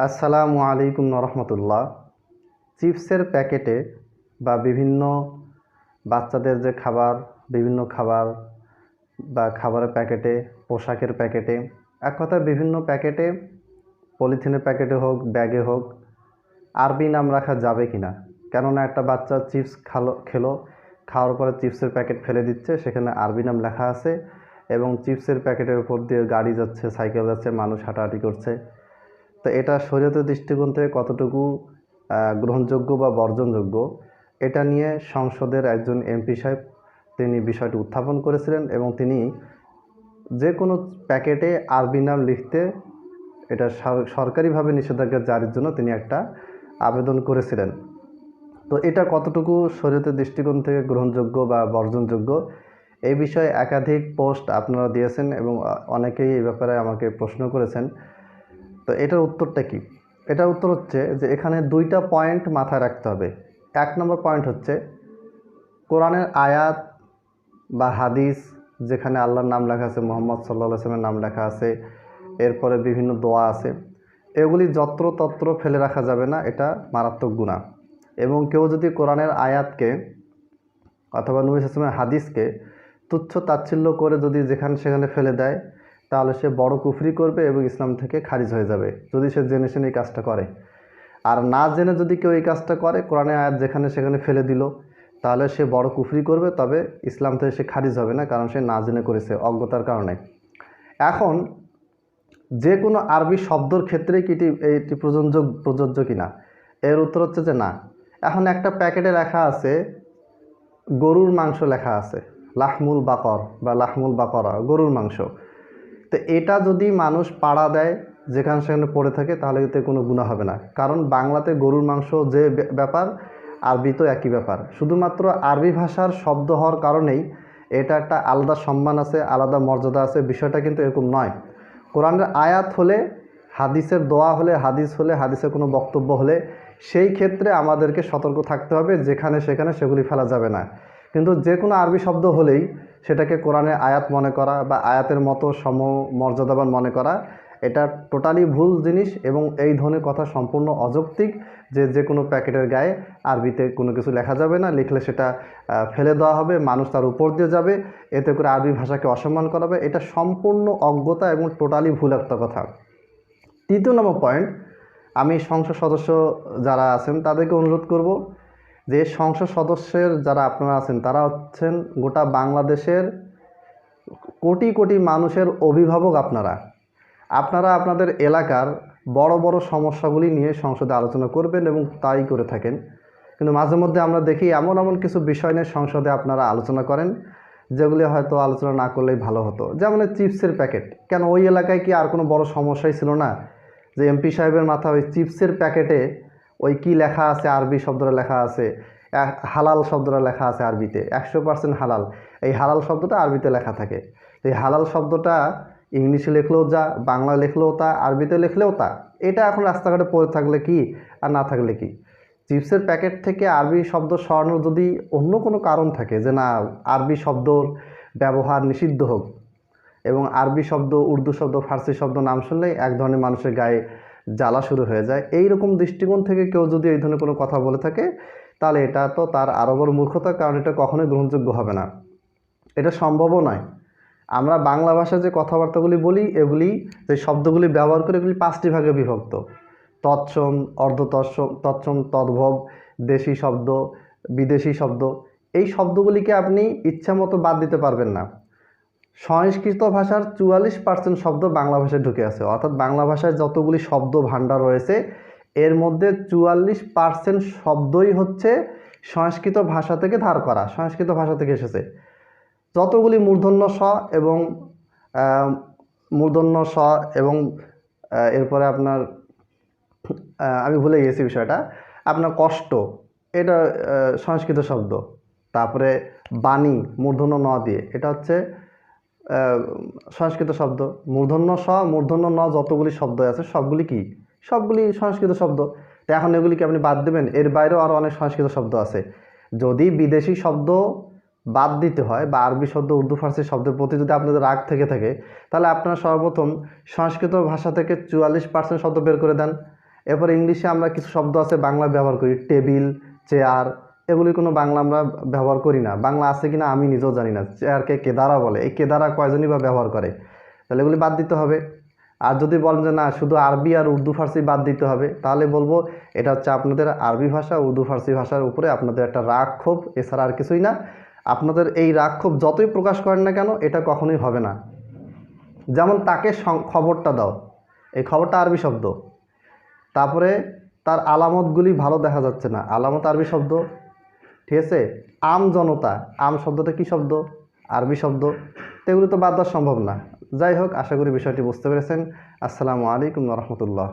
আসসালামু আলাইকুম রহমতুল্লাহ। চিপসের প্যাকেটে বা বিভিন্ন বাচ্চাদের যে খাবার, বিভিন্ন খাবার বা খাবারের প্যাকেটে, পোশাকের প্যাকেটে, এক কথায় বিভিন্ন প্যাকেটে, পলিথিনের প্যাকেটে হোক, ব্যাগে হোক, আরবি নাম রাখা যাবে কি না? কেননা একটা বাচ্চা চিপস খেলো, খাওয়ার পরে চিপসের প্যাকেট ফেলে দিচ্ছে, সেখানে আরবি নাম লেখা আছে এবং চিপসের প্যাকেটের উপর দিয়ে গাড়ি যাচ্ছে, সাইকেল যাচ্ছে, মানুষ হাঁটাহাঁটি করছে। তো এটা শরীয়তের দৃষ্টিকোণ থেকে কতটুকু গ্রহণযোগ্য বা বর্জনযোগ্য, এটা নিয়ে সংসদের একজন এমপি সাহেব তিনি বিষয়টি উত্থাপন করেছিলেন এবং তিনি যে কোনো প্যাকেটে আরবি নাম লিখতে এটা সরকারিভাবে নিষেধাজ্ঞা জারির জন্য তিনি একটা আবেদন করেছিলেন। তো এটা কতটুকু শরীয়তের দৃষ্টিকোণ থেকে গ্রহণযোগ্য বা বর্জনযোগ্য, এই বিষয়ে একাধিক পোস্ট আপনারা দিয়েছেন এবং অনেকেই এই ব্যাপারে আমাকে প্রশ্ন করেছেন। তো এটার উত্তরটা কি? এটার উত্তর হচ্ছে যে এখানে দুইটা পয়েন্ট মাথায় রাখতে হবে। এক নম্বর পয়েন্ট হচ্ছে কোরআনের আয়াত বা হাদিস, যেখানে আল্লাহর নাম লেখা আছে, মুহাম্মদ সাল্লাল্লাহু আলাইহি ওয়াসাল্লামের নাম লেখা আছে, এরপরে বিভিন্ন দোয়া আছে, এগুলি যত্রতত্র ফেলে রাখা যাবে না, এটা মারাত্মক গুনাহ। এবং কেউ যদি কোরআনের আয়াতকে অথবা নবী সাল্লাল্লাহু আলাইহি ওয়াসাল্লামের হাদিসকে তুচ্ছ তাচ্ছিল্য করে যদি যেখানে সেখানে ফেলে দেয়, তাহলে সে বড় কুফরি করবে এবং ইসলাম থেকে খারিজ হয়ে যাবে, যদি সে জেনে শুনে এই কাজটা করে। আর না জেনে যদি কেউ এই কাজটা করে, কোরআনের আয়াত যেখানে সেখানে ফেলে দিল, তাহলে সে বড় কুফরি করবে, তবে ইসলাম থেকে সে খারিজ হবে না, কারণ সে না জেনে করেছে, অজ্ঞতার কারণে। এখন যে কোনো আরবি শব্দর ক্ষেত্রে কি এটি প্রযোজ্য কিনা, এর উত্তর হচ্ছে যে না। এখন একটা প্যাকেটে লেখা আছে গরুর মাংস, লেখা আছে লাহমুল বাকর বা লাহমুল বাকরা, গরুর মাংস। তো এটা যদি মানুষ পাড়া দেয়, যেখানে সেখানে পড়ে থাকে, তাহলে এতে কোনো গুনাহ হবে না, কারণ বাংলাতে গরুর মাংস যে ব্যাপার, আরবিতেও একই ব্যাপার। শুধুমাত্র আরবি ভাষার শব্দ হওয়ার কারণেই এটা একটা আলাদা সম্মান আছে, আলাদা মর্যাদা আছে, বিষয়টা কিন্তু এরকম নয়। কোরআনের আয়াত হলে, হাদিসের দোয়া হলে, হাদিস হলে, হাদিসের কোনো বক্তব্য হলে, সেই ক্ষেত্রে আমাদেরকে সতর্ক থাকতে হবে, যেখানে সেখানে সেগুলি ফেলা যাবে না। কিন্তু যে কোনো আরবি শব্দ হলেই সেটাকে কোরআনের আয়াত মনে করা বা আয়াতের মতো সমমর্যাদাবান মনে করা, এটা টোটালি ভুল জিনিস এবং এই ধরনের কথা সম্পূর্ণ অযৌক্তিক। যে কোনো প্যাকেটের গায়ে আরবিতে কোনো কিছু লেখা যাবে না, লিখলে সেটা ফেলে দেওয়া হবে, মানুষ তার উপর দিয়ে যাবে, এতে করে আরবি ভাষাকে অসম্মান করা হবে। এটা সম্পূর্ণ অজ্ঞতা এবং টোটালি ভুল একটা কথা। তৃতীয় নম্বর পয়েন্ট, আমি সংসদ সদস্য যারা আছেন তাদেরকে অনুরোধ করব যে সংসদ সদস্যের যারা আপনারা আছেন, তারা হচ্ছেন গোটা বাংলাদেশের কোটি কোটি মানুষের অভিভাবক। আপনারা আপনাদের এলাকার বড় বড় সমস্যাগুলি নিয়ে সংসদে আলোচনা করবেন এবং তাই করে থাকেন। কিন্তু মাঝে মধ্যে আমরা দেখি এমন এমন কিছু বিষয় নিয়ে সংসদে আপনারা আলোচনা করেন, যেগুলি হয়তো আলোচনা না করলেই ভালো হতো। যেমন চিপসের প্যাকেট, কেন ওই এলাকায় কি আর কোনো বড় সমস্যাই ছিল না যে এমপি সাহেবের মাথা ওই চিপসের প্যাকেটে ওই কি লেখা আছে, আরবি শব্দটা লেখা আছে, হালাল শব্দটা লেখা আছে আরবিতে, 100% হালাল। এই হালাল শব্দটা আরবিতে লেখা থাকে। এই হালাল শব্দটা ইংলিশে লিখলেও যা, বাংলা লিখলেও তা, আরবিতে লিখলেও তা। এটা এখন রাস্তাঘাটে পড়ে থাকলে কি আর না থাকলে কি? চিপসের প্যাকেট থেকে আরবি শব্দ সরানোর যদি অন্য কোনো কারণ থাকে, যে না আরবি শব্দর ব্যবহার নিষিদ্ধ হোক, এবং আরবি শব্দ, উর্দু শব্দ, ফার্সি শব্দ নাম শুনলেই এক ধরনের মানুষের গায়ে জ্বালা শুরু হয়ে যায়, এই রকম দৃষ্টিকোণ থেকে কেউ যদি এই ধরনের কোনো কথা বলে থাকে, তাহলে এটা তো তার আরও বড় মূর্খতা, কারণ এটা কখনোই গ্রহণযোগ্য হবে না, এটা সম্ভবও নয়। আমরা বাংলা ভাষায় যে কথাবার্তাগুলি বলি, এগুলি যে শব্দগুলি ব্যবহার করে, এগুলি 5টি ভাগে বিভক্ত: তৎসম, অর্ধতৎসম, তৎসম, তদ্ভব, দেশি শব্দ, বিদেশি শব্দ। এই শব্দগুলিকে আপনি ইচ্ছামতো বাদ দিতে পারবেন না। সংস্কৃত ভাষার 44% শব্দ বাংলা ভাষায় ঢুকে আছে, অর্থাৎ বাংলা ভাষায় যতগুলি শব্দ ভাণ্ডার রয়েছে, এর মধ্যে 44% শব্দই হচ্ছে সংস্কৃত ভাষা থেকে ধার করা, সংস্কৃত ভাষা থেকে এসেছে। যতগুলি মূর্ধন্য স এবং মূর্ধন্য স এবং এরপরে আপনার আমি ভুলে গেছি বিষয়টা, আপনার কষ্ট, এটা সংস্কৃত শব্দ। তারপরে বাণী, মূর্ধন্য ন দিয়ে, এটা হচ্ছে সংস্কৃত শব্দ। মূর্ধন্য স, মূর্ধন্য ন, যতগুলি শব্দ আছে সবগুলি কি, সবগুলি সংস্কৃত শব্দ। তো এখন এগুলিকে আপনি বাদ দেবেন? এর বাইরেও আরও অনেক সংস্কৃত শব্দ আছে। যদি বিদেশি শব্দ বাদ দিতে হয় বা আরবি শব্দ, উর্দু, ফার্সি শব্দের প্রতি যদি আপনাদের রাগ থেকে থাকে, তাহলে আপনারা সর্বপ্রথম সংস্কৃত ভাষা থেকে 44% শব্দ বের করে দেন। এরপর ইংলিশে আমরা কিছু শব্দ আছে বাংলা ব্যবহার করি, টেবিল, চেয়ার, এগুলি কোনো বাংলা আমরা ব্যবহার করি না। বাংলা আছে কিনা আমি নিজেও জানি না। চেয়ারকে কেদারা বলে, এই কেদারা কয়জনই বা ব্যবহার করে? তাহলে এগুলি বাদ দিতে হবে। আর যদি বলেন যে না শুধু আরবি আর উর্দু ফার্সি বাদ দিতে হবে, তাহলে বলবো এটা হচ্ছে আপনাদের আরবি ভাষা উর্দু ফার্সি ভাষার উপরে আপনাদের একটা রাগ ক্ষোভ, এছাড়া আর কিছুই না। আপনাদের এই রাগ ক্ষোভ যতই প্রকাশ করেন না কেন এটা কখনোই হবে না। যেমন তাকে খবরটা দাও, এই খবরটা আরবি শব্দ। তারপরে তার আলামতগুলি ভালো দেখা যাচ্ছে না, আলামত আরবি শব্দ। ঠিক আছে, আম জনতা, আম শব্দটা কি শব্দ? আরবি শব্দ। তো এগুলো তো বাদ দেওয়া সম্ভব না। যাই হোক, আশা করি বিষয়টি বুঝতে পেরেছেন। আসসালামু আলাইকুম ওয়া রাহমাতুল্লাহ।